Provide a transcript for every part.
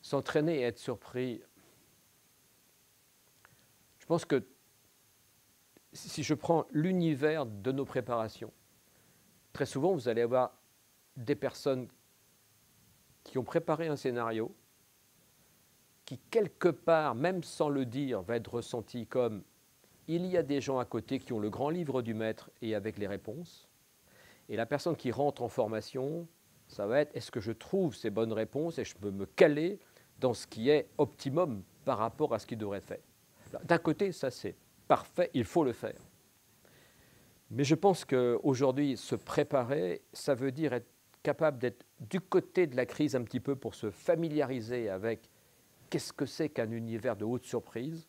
s'entraîner et être surpris. Je pense que si je prends l'univers de nos préparations, très souvent vous allez avoir des personnes qui ont préparé un scénario, qui quelque part, même sans le dire, va être ressenti comme il y a des gens à côté qui ont le grand livre du maître et avec les réponses. Et la personne qui rentre en formation, ça va être est-ce que je trouve ces bonnes réponses et je peux me caler dans ce qui est optimum par rapport à ce qui devrait être fait. D'un côté, ça c'est parfait, il faut le faire. Mais je pense qu'aujourd'hui, se préparer, ça veut dire être capable d'être du côté de la crise un petit peu pour se familiariser avec qu'est-ce que c'est qu'un univers de haute surprise,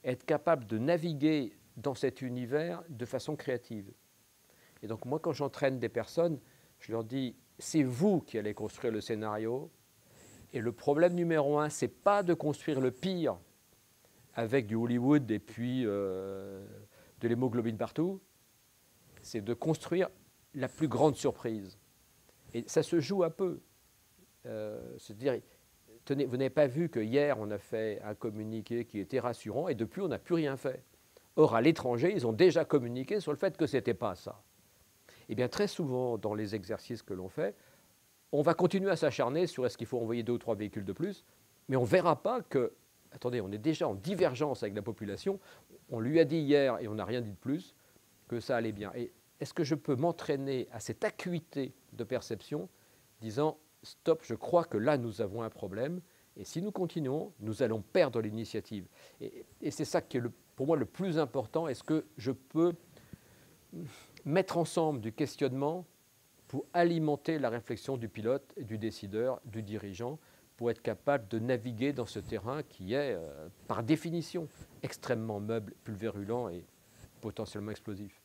être capable de naviguer dans cet univers de façon créative. Et donc moi, quand j'entraîne des personnes, je leur dis, c'est vous qui allez construire le scénario. Et le problème numéro un, c'est pas de construire le pire avec du Hollywood et puis de l'hémoglobine partout, c'est de construire la plus grande surprise. Et ça se joue un peu. C'est-à-dire, tenez, vous n'avez pas vu que hier, on a fait un communiqué qui était rassurant et depuis, on n'a plus rien fait. Or, à l'étranger, ils ont déjà communiqué sur le fait que ce n'était pas ça. Eh bien, très souvent, dans les exercices que l'on fait, on va continuer à s'acharner sur est-ce qu'il faut envoyer 2 ou 3 véhicules de plus, mais on ne verra pas que, attendez, on est déjà en divergence avec la population, on lui a dit hier, et on n'a rien dit de plus, que ça allait bien. Et est-ce que je peux m'entraîner à cette acuité de perception, disant, stop, je crois que là, nous avons un problème, et si nous continuons, nous allons perdre l'initiative. Et c'est ça qui est pour moi le plus important. Est-ce que je peux mettre ensemble du questionnement pour alimenter la réflexion du pilote, et du décideur, du dirigeant, pour être capable de naviguer dans ce terrain qui est, par définition, extrêmement meuble, pulvérulent et potentiellement explosif.